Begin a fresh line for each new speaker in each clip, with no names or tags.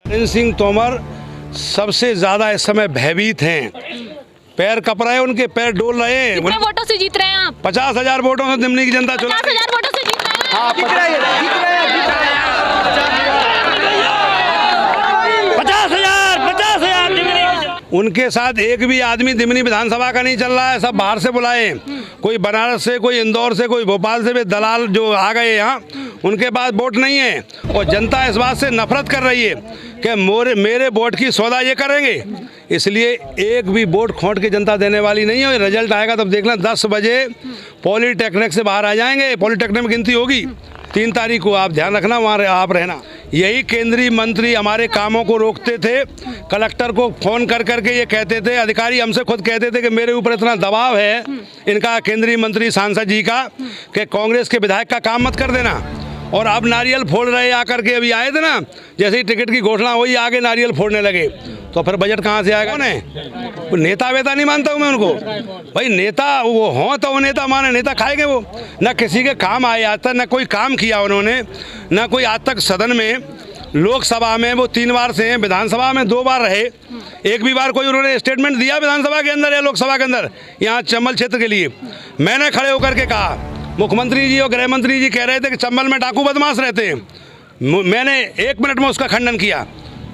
नरेंद्र सिंह तोमर सबसे ज्यादा इस समय भयभीत हैं। पैर कप रहे हैं, उनके पैर डोल रहे हैं।
कितने वोटों से जीत रहे हैं आप?
50,000 वोटों से दिमनी की जनता चुना
50,000 वोटों से जीत रहे हैं।
हाँ, 50,000 उनके साथ एक भी आदमी दिमनी विधानसभा का नहीं चल रहा है। सब बाहर से बुलाए, कोई बनारस से, कोई इंदौर से, कोई भोपाल से भी दलाल जो आ गए यहाँ, उनके पास वोट नहीं है। और जनता इस बात से नफरत कर रही है कि मेरे वोट की सौदा ये करेंगे, इसलिए एक भी वोट खोट के जनता देने वाली नहीं है। रिजल्ट आएगा तब देखना, 10 बजे पॉलीटेक्निक से बाहर आ जाएंगे। पॉलीटेक्निक में गिनती होगी 3 तारीख को, आप ध्यान रखना, वहाँ आप रहना। यही केंद्रीय मंत्री हमारे कामों को रोकते थे, कलेक्टर को फ़ोन कर करके ये कहते थे, अधिकारी हमसे खुद कहते थे कि मेरे ऊपर इतना दबाव है इनका, केंद्रीय मंत्री सांसद जी का, कि कांग्रेस के विधायक का काम मत कर देना। और अब नारियल फोड़ रहे आकर के, अभी आए थे ना, जैसे ही टिकट की घोषणा हुई आगे नारियल फोड़ने लगे, तो फिर बजट कहाँ से आएगा? उन्हें नेता वेता नहीं मानता हूँ मैं उनको। भाई नेता वो हों तो वो नेता माने, नेता खाएंगे वो? ना किसी के काम आए आज तक, ना कोई काम किया उन्होंने, ना कोई आज तक सदन में, लोकसभा में वो 3 बार से हैं, विधानसभा में 2 बार रहे, एक भी बार कोई उन्होंने स्टेटमेंट दिया विधानसभा के अंदर या लोकसभा के अंदर, यहाँ चंबल क्षेत्र के लिए? मैंने खड़े होकर के कहा, मुख्यमंत्री जी और गृह मंत्री जी कह रहे थे कि चंबल में डाकू बदमाश रहते हैं। मैंने 1 मिनट में उसका खंडन किया।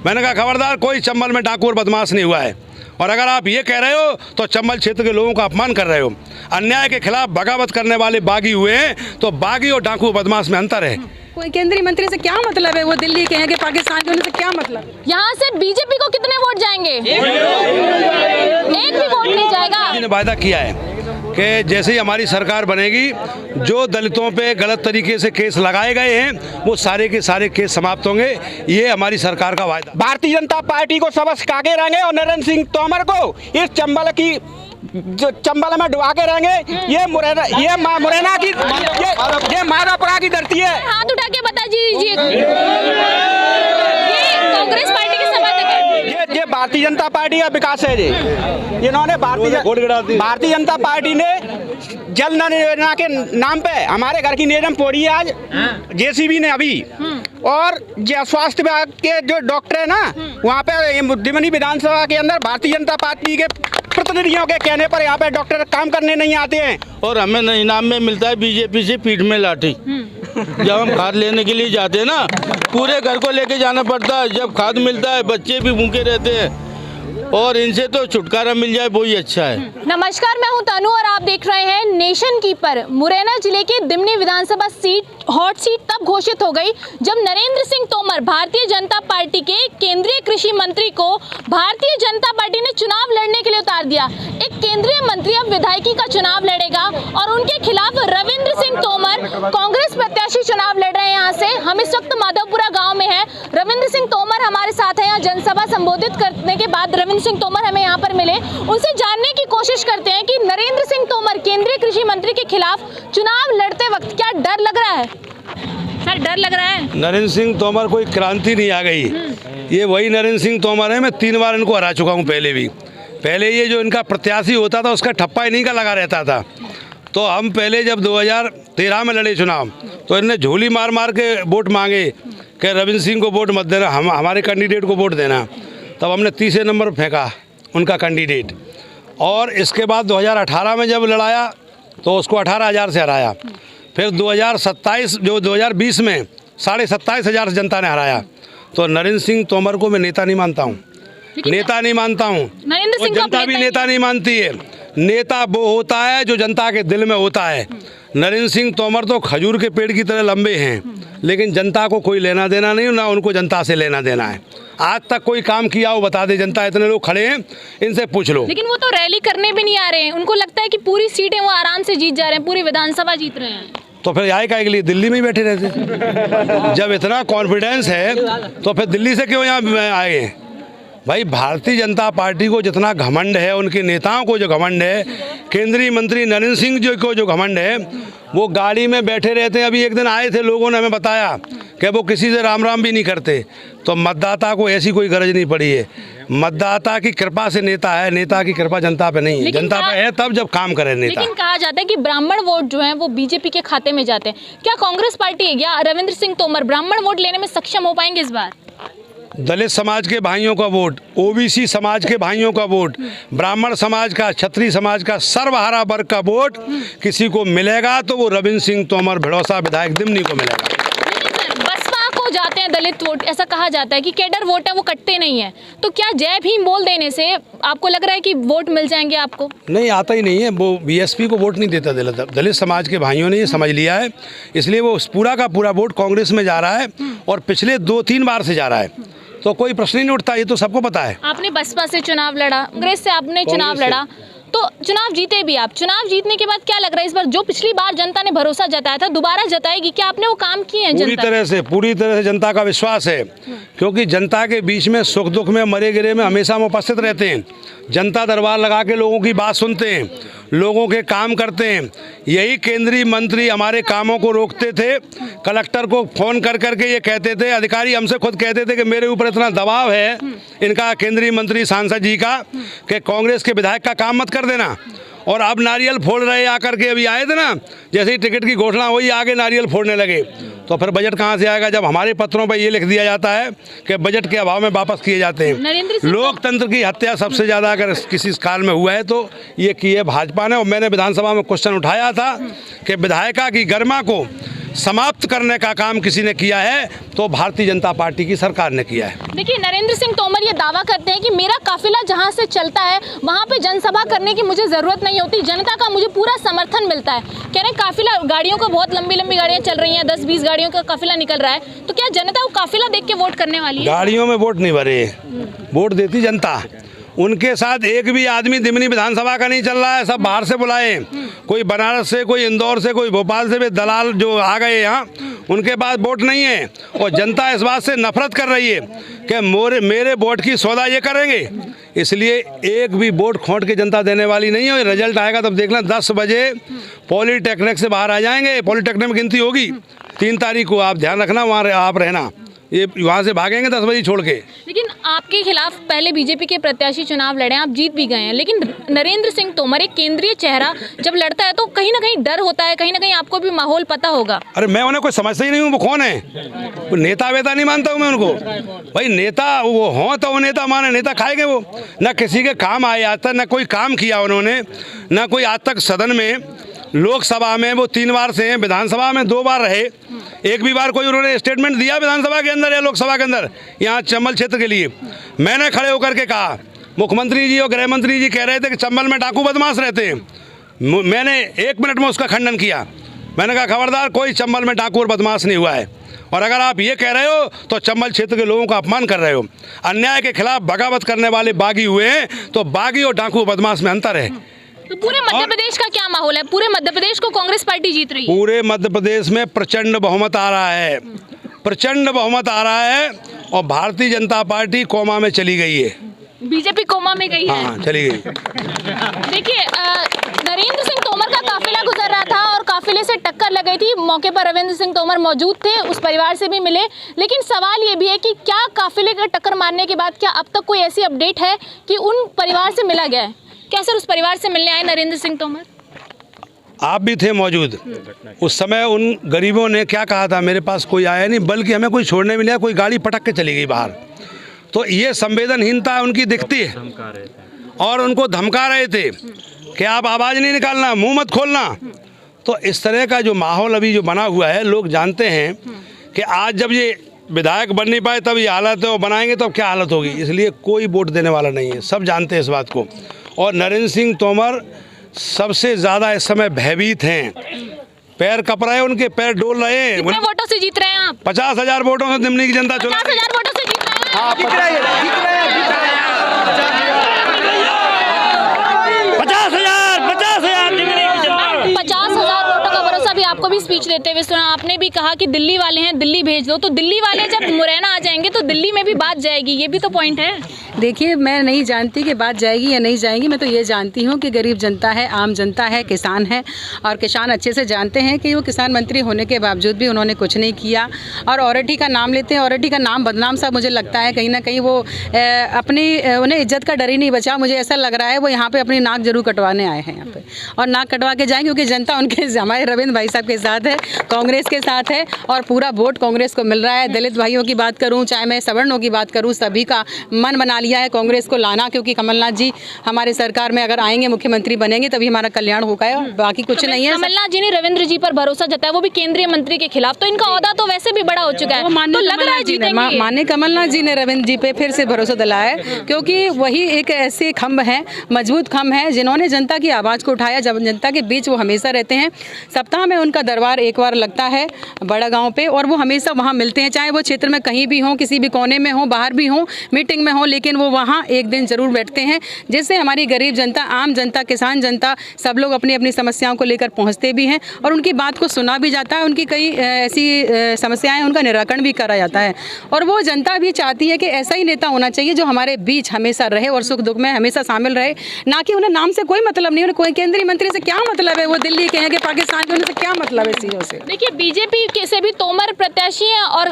मैंने कहा खबरदार, कोई चंबल में डाकू और बदमाश नहीं हुआ है, और अगर आप ये कह रहे हो तो चंबल क्षेत्र के लोगों का अपमान कर रहे हो। अन्याय के खिलाफ बगावत करने वाले बागी हुए हैं, तो बागी और डाकू बदमाश में अंतर है।
कोई केंद्रीय मंत्री से क्या मतलब है? वो दिल्ली के हैं कि पाकिस्तान के, उनसे क्या मतलब?
यहाँ से बीजेपी को कितने वोट जाएंगे? एक भी वोट नहीं जाएगा।
ने वायदा किया है कि जैसे ही हमारी सरकार बनेगी, जो दलितों पे गलत तरीके से केस लगाए गए हैं वो सारे के सारे केस समाप्त होंगे। ये हमारी सरकार का वायदा।
भारतीय जनता पार्टी को सबक सिखा के रहेंगे और नरेंद्र सिंह तोमर को इस चंबल में डुबा के रहेंगे। ये मुरैना की ये माधवपुरा की धरती है।
हाथ उठा के बता दीजिए, कांग्रेस पार्टी के समर्थक है।
ये भारतीय जनता पार्टी का विकास है। जी इन्होंने भारतीय जनता पार्टी ने जल नल योजना के नाम पे हमारे घर की नींव फोड़ी है आज जेसीबी ने अभी। और स्वास्थ्य विभाग के जो डॉक्टर है ना, वहाँ पे दिमनी विधानसभा के अंदर भारतीय जनता पार्टी के प्रतिनिधियों के कहने पर यहाँ पे डॉक्टर काम करने नहीं आते हैं।
और हमें इनाम में मिलता है बीजेपी से पीठ में लाठी। जब हम खाद लेने के लिए जाते हैं ना, पूरे घर को लेके जाना पड़ता है। जब खाद मिलता है बच्चे भी भूखे रहते हैं, और इनसे तो छुटकारा मिल जाए वही अच्छा है।
नमस्कार, मैं हूं तनु और आप देख रहे हैं नेशन कीपर। मुरैना जिले के दिमनी विधानसभा सीट हॉट सीट तब घोषित हो गई जब नरेंद्र सिंह तोमर, भारतीय जनता पार्टी के केंद्रीय कृषि मंत्री को भारतीय जनता पार्टी ने चुनाव लड़ने के लिए उतार दिया। एक केंद्रीय मंत्री अब विधायकी का चुनाव लड़ेगा और उनके खिलाफ रविंद्र सिंह तोमर कांग्रेस प्रत्याशी चुनाव लड़ रहे हैं। यहाँ से हम इस वक्त माधवपुरा गाँव में है। रविंद्र सिंह तोमर हमारे साथ है। यहाँ जनसभा संबोधित करने के बाद रविंद्र सिंह तोमर हमें यहाँ पर मिले। उनसे जानने की कोशिश करते हैं कि नरेंद्र सिंह तोमर केंद्रीय कृषि मंत्री के खिलाफ चुनाव लड़ते वक्त क्या डर लग रहा है? सर, डर लग रहा है?
नरेंद्र सिंह तोमर कोई क्रांति नहीं आ गई, ये वही नरेंद्र सिंह तोमर है। मैं 3 बार इनको हरा चुका हूँ पहले भी। पहले ये जो इनका प्रत्याशी होता था उसका ठप्पा इन्हीं का लगा रहता था। तो हम पहले जब 2013 में लड़े चुनाव, तो इन्हें झोली मार मार के वोट मांगे कि रविंद्र सिंह को वोट मत देना, हमारे कैंडिडेट को वोट देना। तब हमने 30 नंबर फेंका उनका कैंडिडेट। और इसके बाद 2018 में जब लड़ाया तो उसको 18,000 से हराया। फिर 2020 में 27,500 से जनता ने हराया। तो नरेंद्र सिंह तोमर को मैं नेता नहीं मानता हूँ, नेता नहीं मानता हूँ। जनता भी नेता नहीं मानती है। नेता वो होता है जो जनता के दिल में होता है। नरेंद्र सिंह तोमर तो खजूर के पेड़ की तरह लंबे हैं, लेकिन जनता को कोई लेना देना नहीं, ना उनको जनता से लेना देना है। आज तक कोई काम किया हो बता दे, जनता इतने लोग खड़े हैं, इनसे पूछ लो।
लेकिन वो तो रैली करने भी नहीं आ रहे हैं। उनको लगता है कि पूरी सीटें वो आराम से जीत जा रहे हैं, पूरी विधानसभा जीत रहे हैं।
तो फिर आए काहे के लिए? दिल्ली में ही बैठे रहते। जब इतना कॉन्फिडेंस है तो फिर दिल्ली से क्यों यहाँ आए? भाई भारतीय जनता पार्टी को जितना घमंड है, उनके नेताओं को जो घमंड है, केंद्रीय मंत्री नरेंद्र सिंह जी को जो घमंड है, वो गाड़ी में बैठे रहते हैं। अभी एक दिन आए थे, लोगों ने हमें बताया कि वो किसी से राम राम भी नहीं करते। तो मतदाता को ऐसी कोई गरज नहीं पड़ी है। मतदाता की कृपा से नेता है, नेता की कृपा जनता पे नहीं है। जनता पे है तब जब काम करे नेता।
लेकिन कहा जाता है कि ब्राह्मण वोट जो है वो बीजेपी के खाते में जाते हैं। क्या कांग्रेस पार्टी या रविंद्र सिंह तोमर ब्राह्मण वोट लेने में सक्षम हो पाएंगे इस बार?
दलित समाज के भाइयों का वोट, ओबीसी समाज के भाइयों का वोट, ब्राह्मण समाज का, क्षत्रिय समाज का, सर्वहारा वर्ग का वोट किसी को मिलेगा तो वो रविंद्र सिंह तोमर भड़ौसा विधायक दिमनी को मिलेगा।
बसपा को जाते हैं दलित वोट, ऐसा कहा जाता है कि कैडर वोट है वो कटते नहीं है, तो क्या जय भीम बोल देने से आपको लग रहा है कि वोट मिल जाएंगे आपको?
नहीं, आता ही नहीं है, वो बीएसपी को वोट नहीं देता दलित समाज के भाइयों ने ये समझ लिया है, इसलिए वो पूरा का पूरा वोट कांग्रेस में जा रहा है और पिछले 2-3 बार से जा रहा है, तो कोई प्रश्न ही नहीं उठता, ये तो सबको पता है।
आपने बसपा से चुनाव लड़ा, कांग्रेस से आपने चुनाव लड़ा, तो चुनाव जीते भी आप। चुनाव जीतने के बाद क्या लग रहा है इस बार जो पिछली बार जनता ने भरोसा जताया था दोबारा जताएगी? क्या आपने वो काम किए हैं?
पूरी तरह से जनता का विश्वास है, क्योंकि जनता के बीच में सुख दुख में मरे गिरे में हमेशा हम उपस्थित रहते हैं। जनता दरबार लगा के लोगों की बात सुनते हैं, लोगों के काम करते हैं। यही केंद्रीय मंत्री हमारे कामों को रोकते थे, कलेक्टर को फ़ोन कर करके ये कहते थे, अधिकारी हमसे खुद कहते थे कि मेरे ऊपर इतना दबाव है इनका, केंद्रीय मंत्री सांसद जी का, कि कांग्रेस के विधायक का काम मत कर देना। और अब नारियल फोड़ रहे आकर के, अभी आए थे ना, जैसे ही टिकट की घोषणा हुई आगे नारियल फोड़ने लगे, तो फिर बजट कहाँ से आएगा जब हमारे पत्रों पर ये लिख दिया जाता है कि बजट के अभाव में वापस किए जाते हैं। लोकतंत्र की हत्या सबसे ज़्यादा अगर किसी काल में हुआ है तो ये की है भाजपा ने। और मैंने विधानसभा में क्वेश्चन उठाया था कि विधायिका की गरिमा को समाप्त करने का काम किसी ने किया है तो भारतीय जनता पार्टी की सरकार ने किया है।
देखिए, नरेंद्र सिंह तोमर ये दावा करते हैं कि मेरा काफिला जहां से चलता है वहां पे जनसभा करने की मुझे जरूरत नहीं होती, जनता का मुझे पूरा समर्थन मिलता है। कह रहे हैं काफिला, गाड़ियों का बहुत लंबी लंबी गाड़ियां चल रही हैं, 10-20 गाड़ियों का काफिला निकल रहा है, तो क्या जनता वो काफिला देख के वोट करने वाली है?
गाड़ियों में वोट नहीं भरे, वोट देती जनता। उनके साथ एक भी आदमी दिमनी विधानसभा का नहीं चल रहा है, सब बाहर से बुलाए, कोई बनारस से, कोई इंदौर से, कोई भोपाल से भी दलाल जो आ गए यहाँ, उनके पास वोट नहीं है। और जनता इस बात से नफरत कर रही है कि मेरे वोट की सौदा ये करेंगे, इसलिए एक भी वोट खोट के जनता देने वाली नहीं है। रिजल्ट आएगा तब देखना, 10 बजे पॉलीटेक्निक से बाहर आ जाएंगे, पॉलीटेक्निक में गिनती होगी 3 तारीख को, आप ध्यान रखना, वहाँ आप रहना, ये वहाँ से भागेंगे 10 बजे छोड़ के।
लेकिन आपके खिलाफ पहले बीजेपी के प्रत्याशी चुनाव लड़े, आप जीत भी गए हैं, लेकिन नरेंद्र सिंह तोमर एक केंद्रीय चेहरा जब लड़ता है तो कहीं ना कहीं डर होता है, कहीं ना कहीं आपको भी माहौल पता होगा।
अरे मैं उन्हें कोई समझता ही नहीं हूँ, वो कौन है, वो नेता वेता नहीं मानता हूँ मैं उनको। भाई नेता वो हों तो वो नेता माने, नेता खाएंगे वो, ना किसी के काम आए आज तक, ना कोई काम किया उन्होंने, ना कोई आज तक सदन में, लोकसभा में वो 3 बार से हैं, विधानसभा में 2 बार रहे, एक भी बार कोई उन्होंने स्टेटमेंट दिया विधानसभा के अंदर या लोकसभा के अंदर यहाँ चंबल क्षेत्र के लिए? मैंने खड़े होकर के कहा, मुख्यमंत्री जी और गृह मंत्री जी कह रहे थे कि चंबल में डाकू बदमाश रहते हैं, मैंने 1 मिनट में उसका खंडन किया। मैंने कहा खबरदार, कोई चंबल में डाकू और बदमाश नहीं हुआ है, और अगर आप ये कह रहे हो तो चंबल क्षेत्र के लोगों का अपमान कर रहे हो। अन्याय के खिलाफ बगावत करने वाले बागी हुए हैं, तो बागी और डाकू बदमाश में अंतर है।
तो पूरे मध्य प्रदेश का क्या माहौल है? पूरे मध्य प्रदेश को कांग्रेस पार्टी जीत रही है?
पूरे मध्य प्रदेश में प्रचंड बहुमत आ रहा है, प्रचंड बहुमत आ रहा है, और भारतीय जनता पार्टी कोमा में चली गई है।
बीजेपी कोमा में गई है?
हाँ, चली गई।
देखिए, नरेंद्र सिंह तोमर का काफिला गुजर रहा था और काफिले से टक्कर लग गई थी। मौके पर रविंद्र सिंह तोमर मौजूद थे, उस परिवार से भी मिले, लेकिन सवाल ये भी है कि क्या काफिले का टक्कर मारने के बाद क्या अब तक कोई ऐसी अपडेट है कि उन परिवार से मिला गया है? क्या सर उस परिवार से मिलने आए नरेंद्र सिंह तोमर?
आप भी थे मौजूद उस समय, उन गरीबों ने क्या कहा था, मेरे पास कोई आया नहीं, बल्कि हमें कोई छोड़ने मिला, कोई गाड़ी पटक के चली गई बाहर। तो ये संवेदनहीनता उनकी दिखती है, और उनको धमका रहे थे कि आप आवाज़ नहीं निकालना, मुंह मत खोलना। तो इस तरह का जो माहौल अभी जो बना हुआ है, लोग जानते हैं कि आज जब ये विधायक बन नहीं पाए तब ये हालत है, और बनाएंगे तो क्या हालत होगी, इसलिए कोई वोट देने वाला नहीं है, सब जानते हैं इस बात को। और नरेंद्र सिंह तोमर सबसे ज़्यादा इस समय भयभीत हैं, पैर कप रहे हैं, उनके पैर डोल रहे हैं।
कितने वोटों से जीत रहे हैं आप?
50,000 वोटों से दिमनी की जनता चुना
50,000 वोटों से जीत रहे हैं?
50,000
वोटों का भरोसा भी आपको भी स्पीच देते हुए सुना। आपने भी कहा कि दिल्ली वाले हैं, दिल्ली भेज दो, तो दिल्ली वाले जब मुरैना आ जाएंगे तो दिल्ली में भी बात जाएगी, ये भी तो पॉइंट है।
देखिए, मैं नहीं जानती कि बात जाएगी या नहीं जाएगी। मैं तो ये जानती हूँ कि गरीब जनता है, आम जनता है, किसान है, और किसान अच्छे से जानते हैं कि वो किसान मंत्री होने के बावजूद भी उन्होंने कुछ नहीं किया। और ऑरेटी का नाम लेते हैं, ऑरेटी का नाम बदनाम सा मुझे लगता है। कहीं ना कहीं वो उन्हें इज्जत का डर ही नहीं बचा। मुझे ऐसा लग रहा है वो यहाँ पे अपनी नाक जरूर कटवाने आए हैं यहाँ पे, और नाक कटवा के जाएंगे, क्योंकि जनता उनके हमारे रविंद्र भाई साहब के साथ है, कांग्रेस के साथ है, और पूरा वोट कांग्रेस को मिल रहा है। दलित भाइयों की बात करूँ, चाहे मैं सवर्णों की बात करूँ, सभी का मन बना लिया है कांग्रेस को लाना, क्योंकि कमलनाथ जी हमारे सरकार में अगर आएंगे, मुख्यमंत्री बनेंगे, तभी हमारा कल्याण होगा, बाकी कुछ नहीं है।
कमलनाथ जी ने रविंद्र जी पर भरोसा जताया, वो भी केंद्रीय मंत्री के खिलाफ, तो इनका ओहदा तो वैसे भी बड़ा हो चुका है, तो लग रहा है जीतेंगे।
माने कमलनाथ जी ने रविंद्र जी पे फिर से भरोसा दिलाया है, क्योंकि वही एक ऐसे खंभ हैं, मजबूत खंभ हैं, जिन्होंने जनता की आवाज़ को उठाया। जब जनता के बीच वो हमेशा रहते हैं। सप्ताह में उनका दरबार एक बार लगता है बड़ा गांव पे, और वो हमेशा वहाँ मिलते हैं, चाहे वो क्षेत्र में कहीं भी हों, किसी भी कोने में हों, बाहर भी हों, मीटिंग में हों, लेकिन वो वहाँ एक दिन जरूर बैठते हैं, जिससे हमारी गरीब जनता, आम जनता, किसान जनता, सब लोग अपनी अपनी समस्याओं को लेकर पहुँचते भी हैं, और उनकी बात को सुना भी जाता है। उनकी कई ऐसी समस्याएं, उनका निराकरण भी करा जाता है, और वो जनता भी चाहती है कि ऐसा ही नेता होना चाहिए जो हमारे बीच हमेशा रहे और सुख दुख में हमेशा शामिल रहे, ना कि उन्हें नाम से कोई मतलब नहीं, उन्हें कोई केंद्रीय मंत्री से क्या मतलब है, वो दिल्ली के हैं कि पाकिस्तान के, उन्हें से क्या मतलब है इस चीज़ों से।
देखिए, बीजेपी के से भी तोमर प्रत्याशी हैं और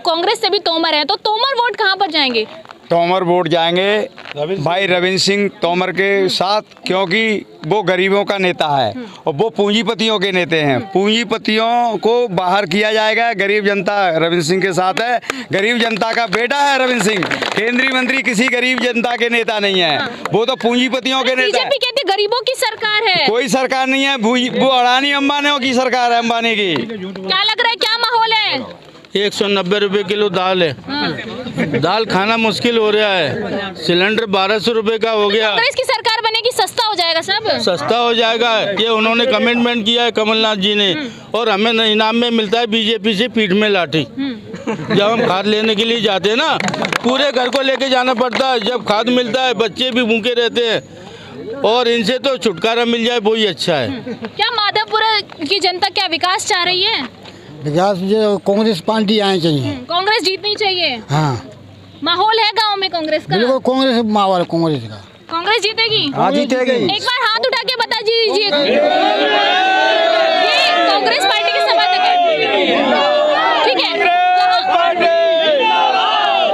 कांग्रेस से भी तोमर है, तो तोमर वोट कहाँ पर जाएंगे?
तोमर वोट जाएंगे भाई रविंद्र सिंह तोमर के साथ, क्योंकि वो गरीबों का नेता है और वो पूंजीपतियों के नेता हैं। पूंजीपतियों को बाहर किया जाएगा। गरीब जनता रविंद्र सिंह के साथ है, गरीब जनता का बेटा है रविंद्र सिंह। केंद्रीय मंत्री किसी गरीब जनता के नेता नहीं है, वो तो पूंजीपतियों के नेता है।
बीजेपी कहती गरीबों की सरकार है।
कोई सरकार नहीं है, वो अडानी अंबानियों की सरकार है, अंबानी की।
क्या लग रहा है, क्या माहौल है?
190 रुपए किलो दाल है। दाल खाना मुश्किल हो रहा है। सिलेंडर 1200 रुपए का हो गया।
कांग्रेस की सरकार बनेगी, सस्ता हो जाएगा सब,
सस्ता हो जाएगा, ये उन्होंने कमिटमेंट किया है कमलनाथ जी ने। और हमें इनाम में मिलता है बीजेपी से पीठ में लाठी। जब हम खाद लेने के लिए जाते हैं ना, पूरे घर को लेके जाना पड़ता है। जब खाद मिलता है, बच्चे भी भूखे रहते हैं, और इनसे तो छुटकारा मिल जाए वही अच्छा है।
क्या माधवपुर की जनता क्या विकास चाह रही है?
विकास जो कांग्रेस पार्टी आनी चाहिए।
कांग्रेस जीतनी चाहिए।
हाँ,
माहौल है गांव में कांग्रेस का?
बिल्कुल कांग्रेस माहौल, कांग्रेस का।
कांग्रेस जीतेगी?
हाँ, जीतेगी।
एक बार हाथ उठा के बता दीजिए। ये कांग्रेस पार्टी के समर्थक है, ठीक है?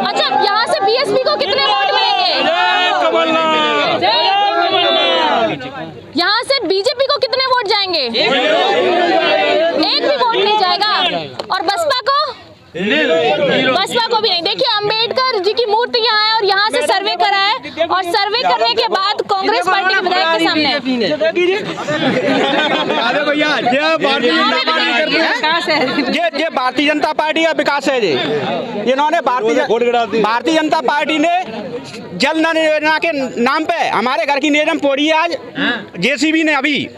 अच्छा, यहाँ से बीएसपी को कितने वोट मिलेंगे? यहाँ से बीजेपी को कितने वोट जाएंगे? एक भी वोट नहीं जाएगा। और बसपा को? बसपा को भी नहीं। देखिए, अंबेडकर जी की मूर्ति यहाँ है और यहाँ से सर्वे करा है, और सर्वे करने के बाद कांग्रेस पार्टी के विधायक के सामने
ये भारतीय जनता पार्टी का विकास है जी। इन्होंने भारतीय जनता पार्टी ने जल नल योजना के नाम पे हमारे घर की नीलम पोड़ी है आज जेसीबी ने अभी।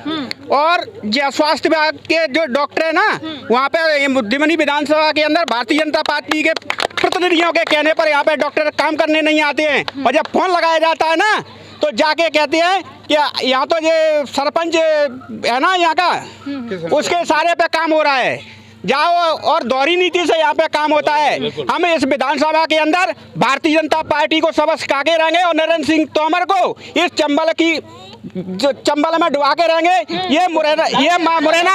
और स्वास्थ्य विभाग के जो डॉक्टर है ना, वहाँ पे दिमनी विधानसभा के अंदर भारतीय जनता पार्टी के प्रतिनिधियों के कहने पर यहाँ पे डॉक्टर काम करने नहीं आते हैं, और जब फोन लगाया जाता है ना, तो जाके कहते हैं कि यहाँ तो ये सरपंच है ना यहाँ का, उसके सारे पे काम हो रहा है, जाओ, और दोहरी नीति से यहाँ पे काम होता है। हम इस विधानसभा के अंदर भारतीय जनता पार्टी को सबक काके रहेंगे, और नरेंद्र सिंह तोमर को इस चंबल में डुबा के रहेंगे। ये मुरैना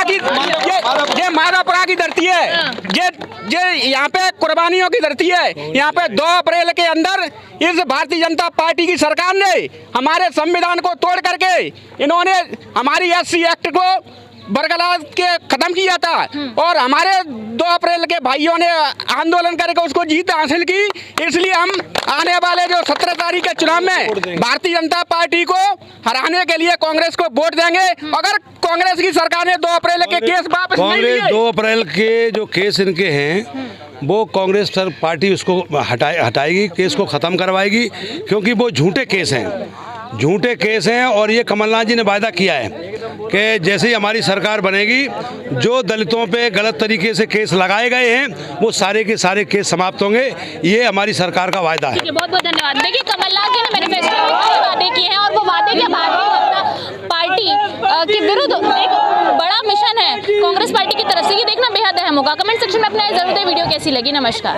की, ये माधवपुरा की धरती है, ये यहाँ पे कुर्बानियों की धरती है। यहाँ पे 2 अप्रैल के अंदर इस भारतीय जनता पार्टी की सरकार ने हमारे संविधान को तोड़ करके इन्होंने हमारी SC एक्ट को बरकरार के खत्म किया था, और हमारे 2 अप्रैल के भाइयों ने आंदोलन करके उसको जीत हासिल की। इसलिए हम आने वाले जो 17 तारीख के चुनाव में भारतीय जनता पार्टी को हराने के लिए कांग्रेस को वोट देंगे। अगर कांग्रेस की सरकार ने 2 अप्रैल के केस वापस नहीं लिए,
2 अप्रैल के जो केस इनके हैं वो कांग्रेस पार्टी उसको हटाएगी, केस को ख़त्म करवाएगी, क्योंकि वो झूठे केस हैं। और ये कमलनाथ जी ने वायदा किया है कि जैसे ही हमारी सरकार बनेगी, जो दलितों पे गलत तरीके से केस लगाए गए हैं वो सारे के सारे केस समाप्त होंगे। ये हमारी सरकार का वायदा है।
बहुत बहुत धन्यवाद। देखिए, कमलनाथ जी ने मैनिफेस्टो में कई वादे किए हैं, और वो वादे क्या भारतीय जनता पार्टी के विरुद्ध एक बड़ा मिशन है कांग्रेस पार्टी की तरफ से, ये देखना बेहद अहम होगा। कमेंट सेक्शन में अपना जरूर दें। वीडियो कैसी लगी? नमस्कार।